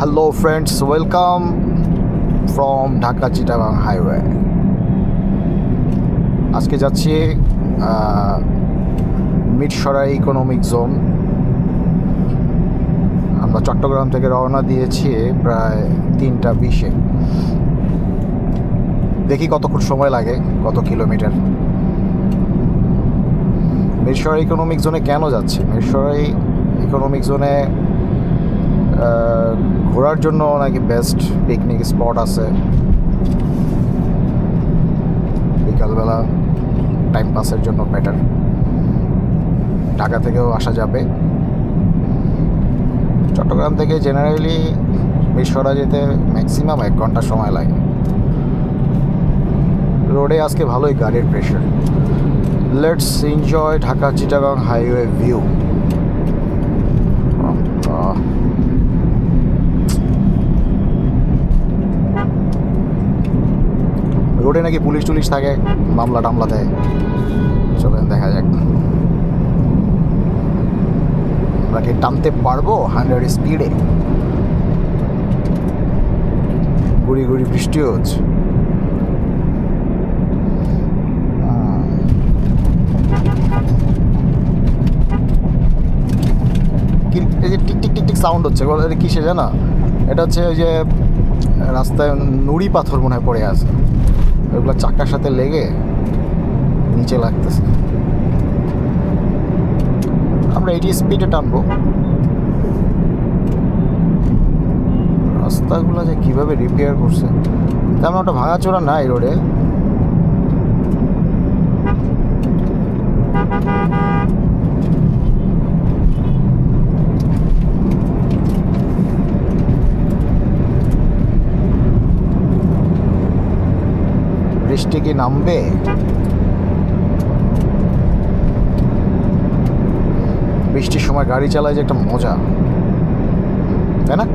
Hello friends, welcome from Dhaka Chittagong highway. আজকে যাচ্ছি Mirsarai economic zone. আমরা চট্টগ্রাম থেকে রওনা দিয়েছি প্রায় 3:20-এ। দেখি কতক্ষণ সময় লাগে, কত কিলোমিটার। মিরসরাই ইকোনমিক জোনে কেন যাচ্ছি? মিরসরাই ইকোনমিক জোনে ঘোরার জন্য নাকি বেস্ট পিকনিক স্পট আছে। বিকালবেলা টাইম পাসের জন্য বেটার। ঢাকা থেকেও আসা যাবে। চট্টগ্রাম থেকে জেনারেলি মিরসরাই যেতে ম্যাক্সিমাম 1 ঘন্টা সময় লাগে। রোডে আজকে ভালোই গাড়ির pressure. Let's enjoy Dhaka Chittagong highway view. রোডে নাকি পুলিশ টুলিশ থাকে, মামলা টামলা দেয়। চলেন দেখা যাক আমরা কি টানতে পারবো 100 স্পিডে। গুড়ি গুড়ি বৃষ্টি হচ্ছে। এই যে tick tick tick tick sound হচ্ছে, কিসে জানা? এটা হচ্ছে ওই যে রাস্তায় নুড়ি পাথর মনে হয় পড়ে আছে, ওইগুলো চাকার সাথে লেগে নিচে লাগতেছে। আমরা 80 স্পিডে টানবো। রাস্তাগুলো যে কীভাবে রিপেয়ার করছে, তেমন একটা ভাঙাচোরা নাই রোডে। বৃষ্টি কি নামবে? বৃষ্টির সময় গাড়ি চালায় যে একটা মজা, তাই না?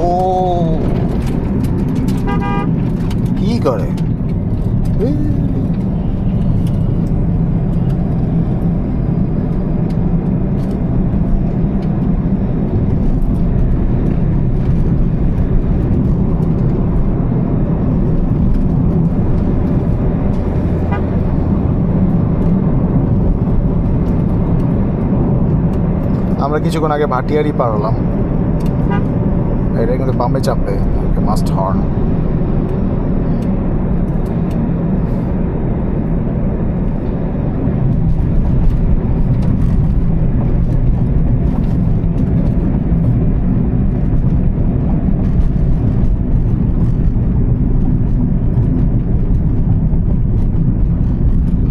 ও কি করে আমরা কিছুক্ষণ আগে ভাটিয়ারি পার হলাম। এটা কিন্তু বামে চাপবে, must horn.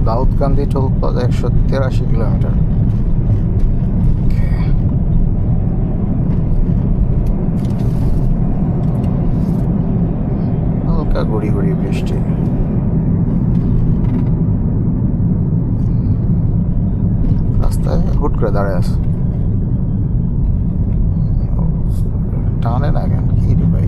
Daudkandi toll plaza 183 kilometre. গুড়ি গুড়ি বৃষ্টি। রাস্তায় হুট করে দাঁড়ায় আছে, টানে না কেন? কি রে ভাই,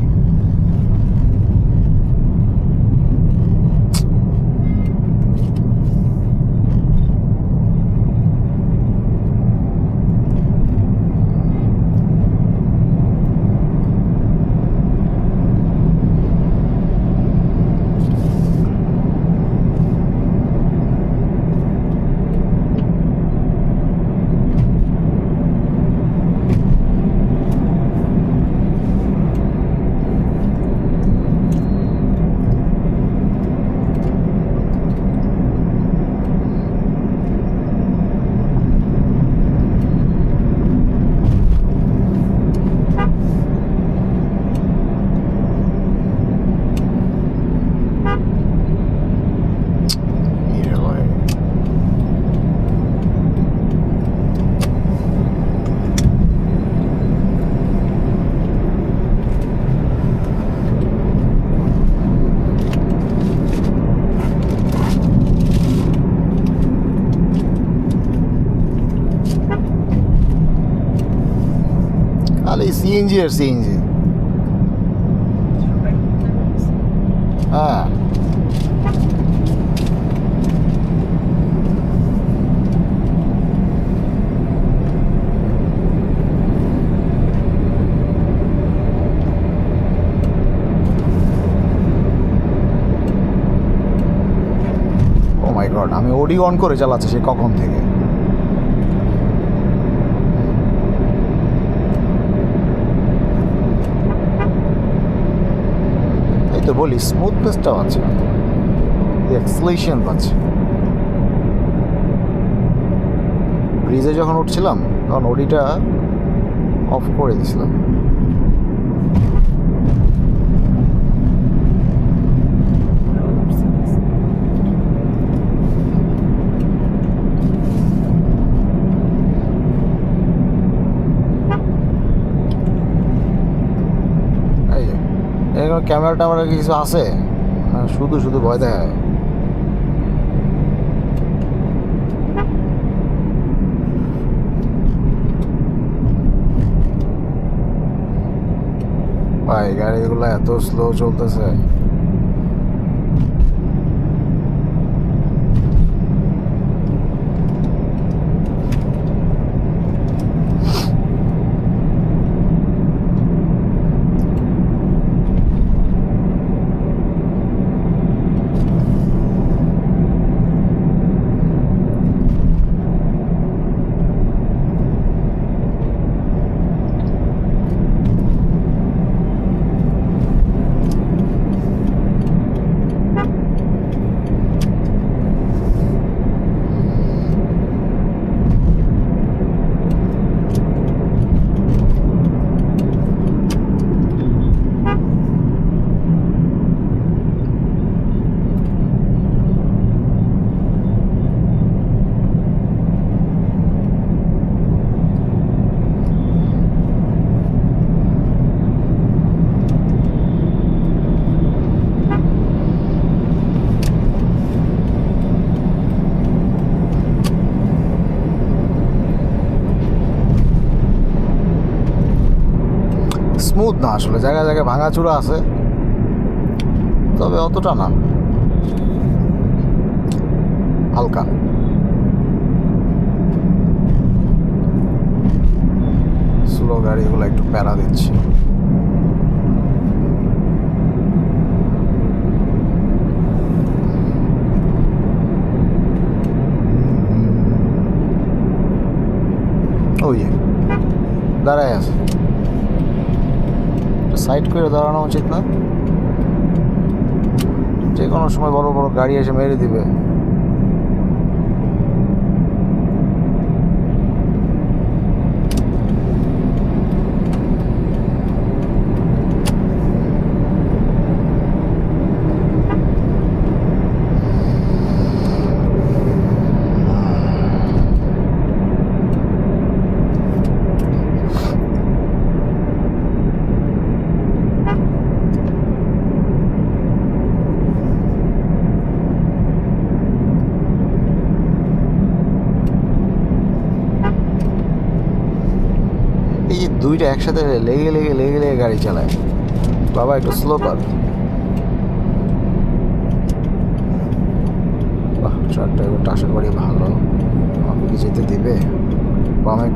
খালি সিএনজি আর সিএনজি। হ্যাঁ গড, আমি ওডি অন করে চালাচ্ছি সে কখন থেকে। এই তো বলি স্মুথনেসটা পাচ্ছে, এক্সেলেশন পাচ্ছে। ব্রিজে যখন উঠছিলাম তখন ওডিটা অফ করে দিয়েছিলাম। ক্যামেরা ট্যামেরা কিছু আছে, শুধু শুধু ভয় দেখায়। ভাই গাড়িগুলো এত স্লো চলতেছে। স্মুথ না আসলে, জায়গায় জায়গায় ভাঙাচুরা আছে, তবে অতটা না, হালকা। স্লো গাড়িগুলো একটু প্যারা দিচ্ছে। ওই যে দাঁড়ায় আছে, সাইড করে দাঁড়ানো উচিত না? যে কোনো সময় বড় বড় গাড়ি এসে মেরে দিবে। এই যে দুইটা একসাথে লেগে লেগে লেগে লেগে গাড়ি চালায়, বাবা একটু স্লো কর। বাহ, ট্রাক ড্রাইভারটা আশা করি ভালো, আমাকে কি যেতে দিবে? বামে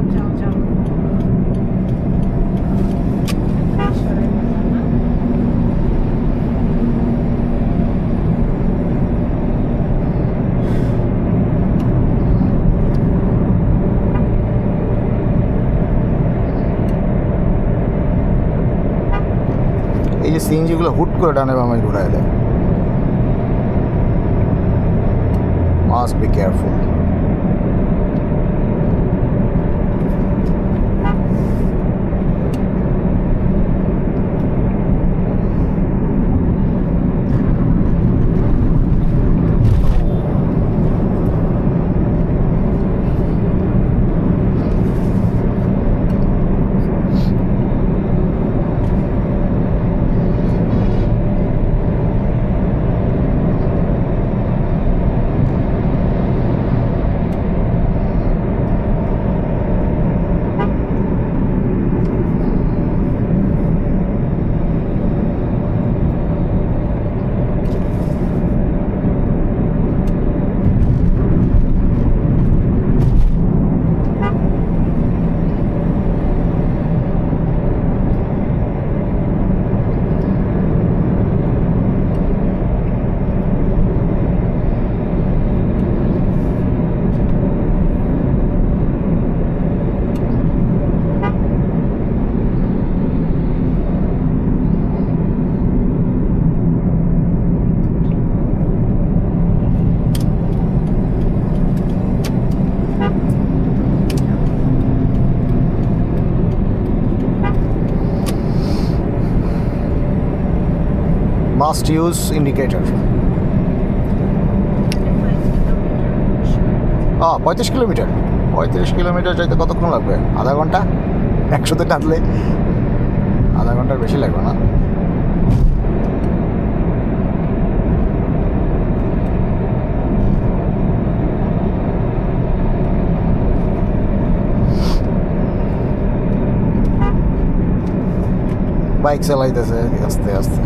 এই যে সিএনজিগুলো হুট করে ডানে বামে ঘুরায় দেয়। Must be careful. Must use indicator. 35 kilometre. 35 kilometre যাইতে কতক্ষণ লাগবে? আধা ঘন্টা? 100তে টানলে আধা ঘন্টার বেশি লাগবে না? বাইক চালাইতেছে আস্তে আস্তে।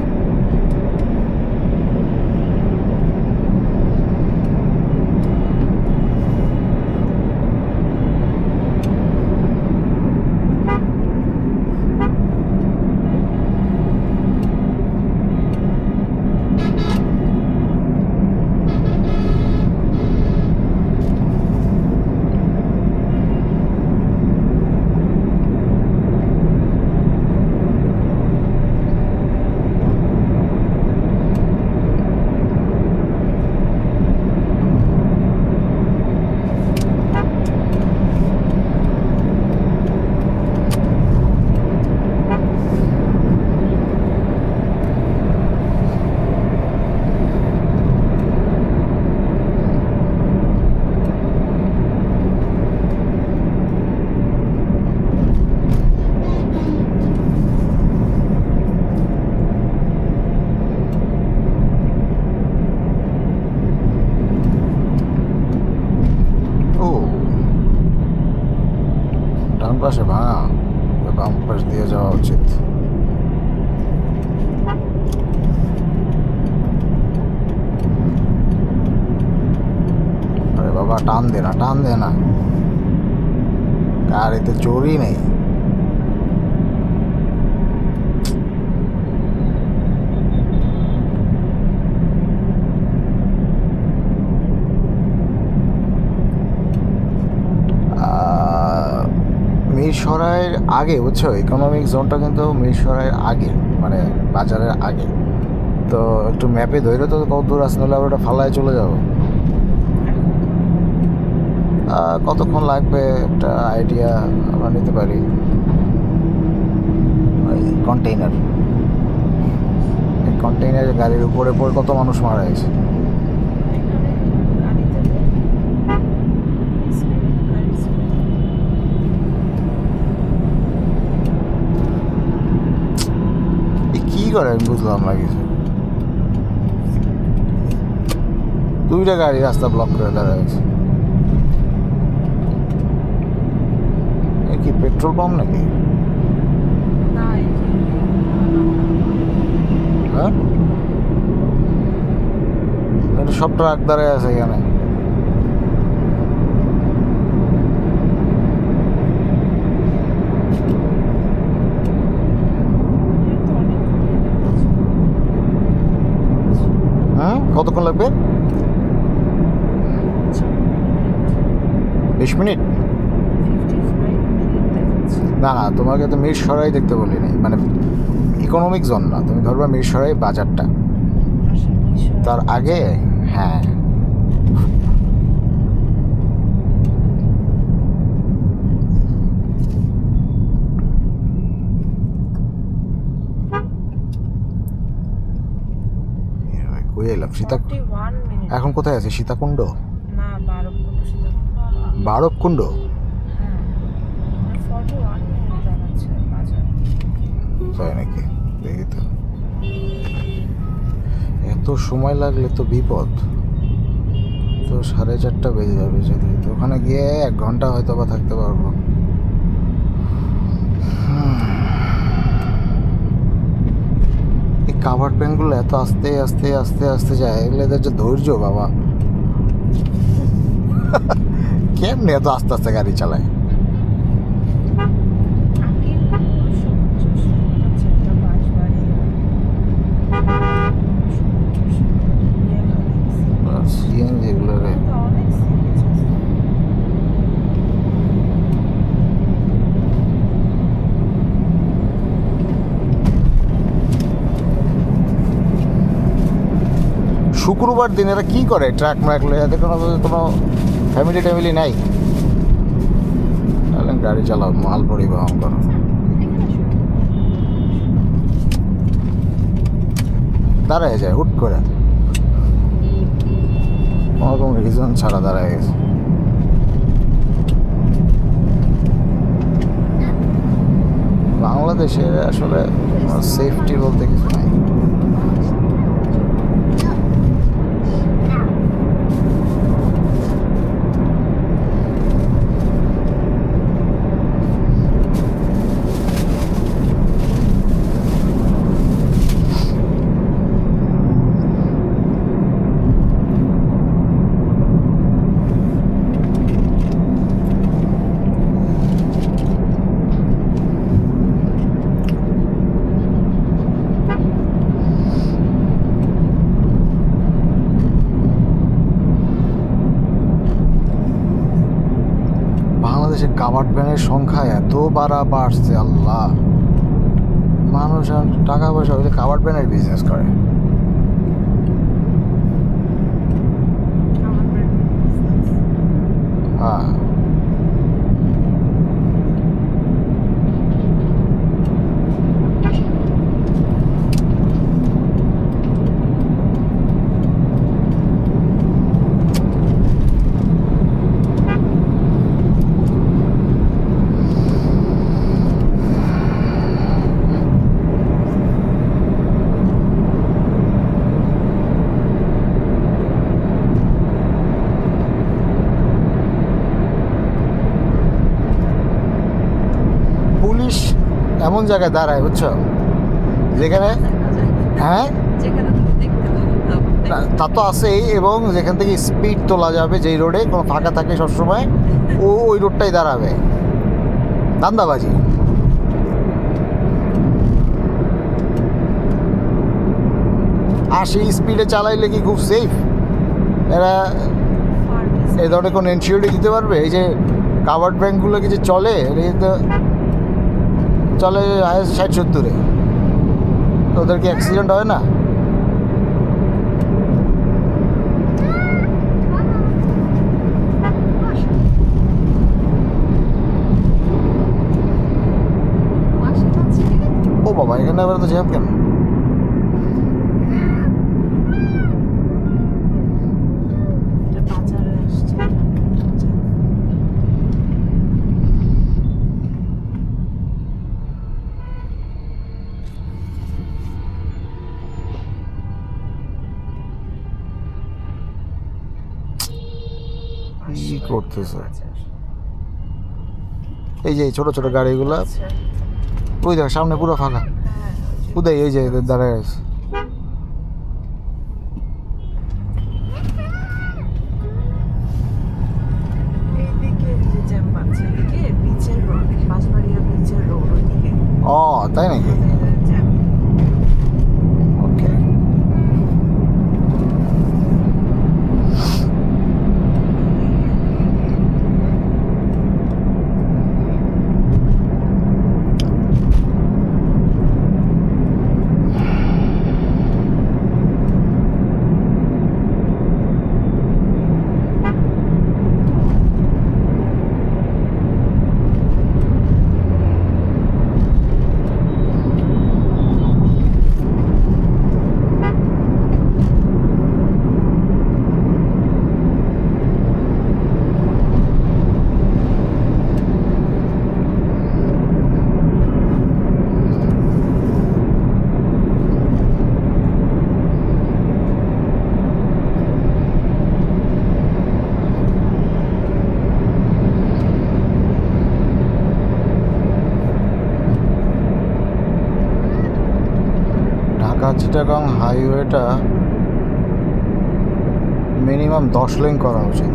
পাশে ভাঙা, বাম পাশ দিয়ে যাওয়া উচিত। আরে বাবা, টান দে না, টান দে না, গাড়িতে জোরই নেই। মিরসরাইয়ের আগে, বুঝছো, ইকোনমিক জোনটা কিন্তু মিরসরাইয়ের আগে, মানে বাজারের আগে। তো একটু ম্যাপে ধরে তো কত দূর আসলে নাহলে আবার ওটা ফালায় চলে যাবো। কতক্ষণ লাগবে একটা আইডিয়া আমরা নিতে পারি। কন্টেইনার, এই কন্টেইনারের গাড়ির উপরে পড়ে কত মানুষ মারা গেছে। কি করে আমি বুঝলাম না কিছু। দুইটা গাড়ি রাস্তা ব্লক করে দাঁড়া গেছে। কি পেট্রোল পাম্প নাকি? হ্যাঁ, সব ট্রাক দাঁড়ায় আছে এখানে। কতক্ষণ লাগবে? 20 মিনিট? না না, তোমাকে তো মিরসরাই দেখতে বলিনি, মানে ইকোনমিক জোন না, তুমি ধরবা মিরসরাই বাজারটা, তার আগে। হ্যাঁ, এলাম সীতা। এখন কোথায় আছে? সীতাকুণ্ড? বারবকুণ্ড। তাই নাকি? দেখি তো, এত সময় লাগলে তো বিপদ। তো 4:30 বেজে যাবে যদি, তো ওখানে গিয়ে 1 ঘন্টা হয়তো বা থাকতে পারবো। এই কাভার্ড প্যান্টগুলো এত আস্তে আস্তে আস্তে আস্তে যায়, এগুলো এদের যে ধৈর্য বাবা, কেমনি এত আস্তে আস্তে গাড়ি চালায়। সিএনজি এগুলো রে, শুক্রবার দিন এরা কি করে? ট্রাক ম্রাক লয়ে এদের কোনো ফ্যামিলি ট্যামিলি নাই? তাহলে গাড়ি চালাও, মাল পরিবহন করো। দাঁড়ায় যায় হুট করে, কোনোরকম রিজন ছাড়া দাঁড়ায় গেছে। বাংলাদেশে আসলে সেফটি বলতে কিছু নাই। বাংলাদেশে কাভার্ড ভ্যানের সংখ্যা এত বাড়ছে, আল্লাহ, মানুষ আর টাকা পয়সা হইলে কাভার্ড ভ্যানের বিজনেস করে। হ্যাঁ, পুলিশ এমন জায়গায় দাঁড়ায় বুঝছো যেখানে, হ্যাঁ তা তো আছেই, এবং যেখান থেকে স্পিড তোলা যাবে, যেই রোডে কোনো ফাঁকা থাকে সবসময় ওই রোডটাই দাঁড়াবে। ধান্দাবাজি। আর সেই স্পিডে চালাইলে কি খুব সেফ? এরা এই ধরনের কোনো ইনসিওরিটি দিতে পারবে? এই যে কাভার্ড ব্যাংকগুলো কিছু চলে, চলে 60-70-এ, ওদের কি অ্যাক্সিডেন্ট হয় না? ও বাবা, এখানে আবার তো জ্যাম কেন? কি করতেছে এই যে ছোট ছোট গাড়িগুলা? ওই দেখ সামনে পুরো ফাঁকা, উদয় এই যে দাঁড়ায় আছে। ও তাই নাকি? ওকে, চিটাগাং হাইওয়েটা মিনিমাম 10 লেন করা উচিত।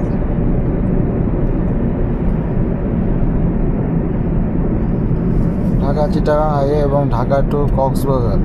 ঢাকা চিটাগাং হাইওয়ে এবং ঢাকা টু কক্সবাজার।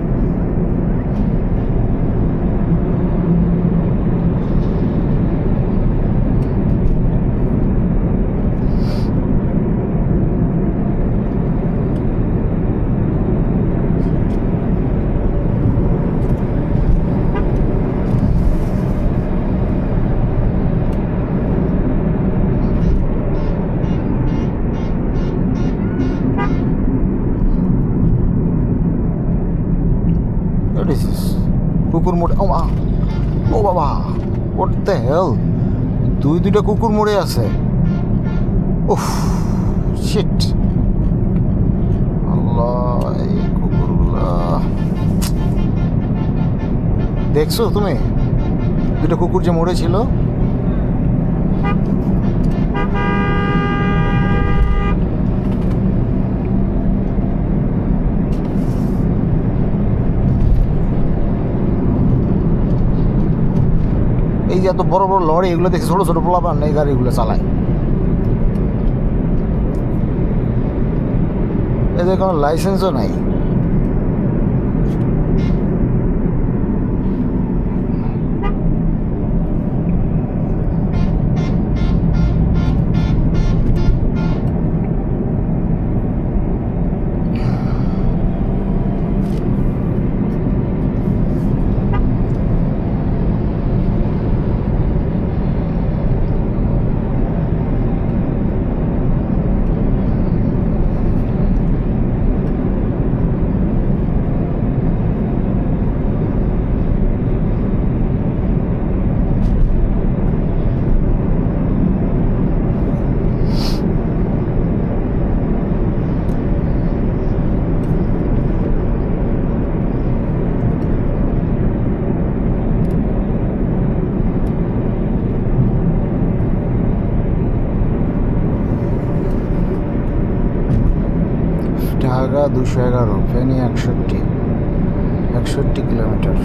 কুকুর মরে, ও মা, ও বাবা, হোয়াট দ্য হেল, দুইটা কুকুর মরে আছে। উফ, শিট, আল্লাহ, এই কুকুরগুলা দেখছো তুমি? দুটো কুকুর যে মরেছিল। এই যে এত বড় বড় লরি, এগুলো দেখে ছোট ছোট পোলাপান এই গাড়িগুলো চালায়, এদের কোনো লাইসেন্সও নাই। Dhaka 211, Feni 61 kilometre.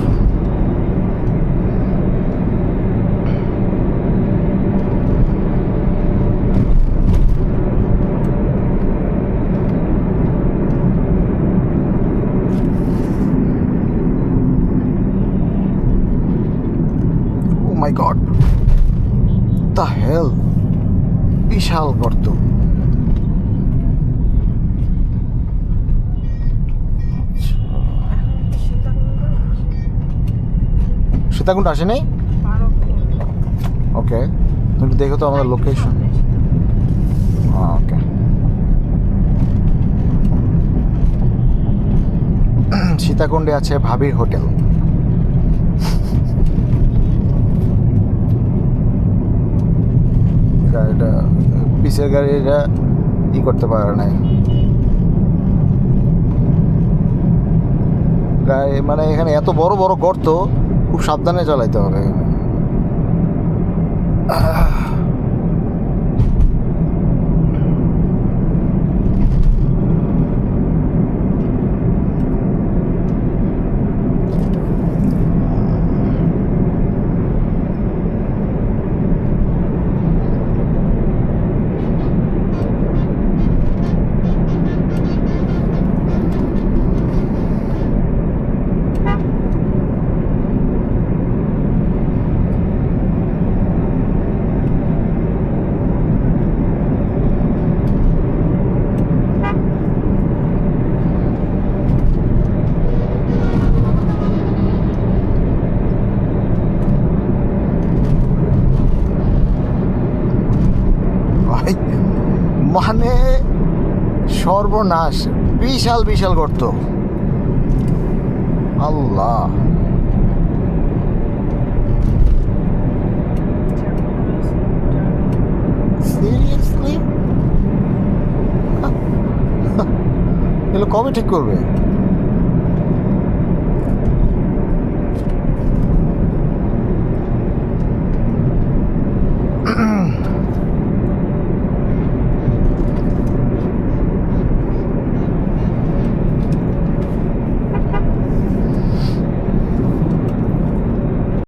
Oh my god, the hell, বিশাল গর্ত। সীতাকুণ্ড আসে নাই? ওকে, তুমি দেখো তো আমাদের লোকেশন। ওকে, সীতাকুণ্ডে আছে ভাবির হোটেল। গাড়িটা, পিসের গাড়িটা করতে পারে নাই, গাড়ি মানে এখানে এত বড় বড় গর্ত, খুব সাবধানে চালাইতে হবে। মানে সর্বনাশ, বিশাল বিশাল গর্ত, আল্লাহ। সিরিয়াসলি, এগুলো কবে ঠিক করবে?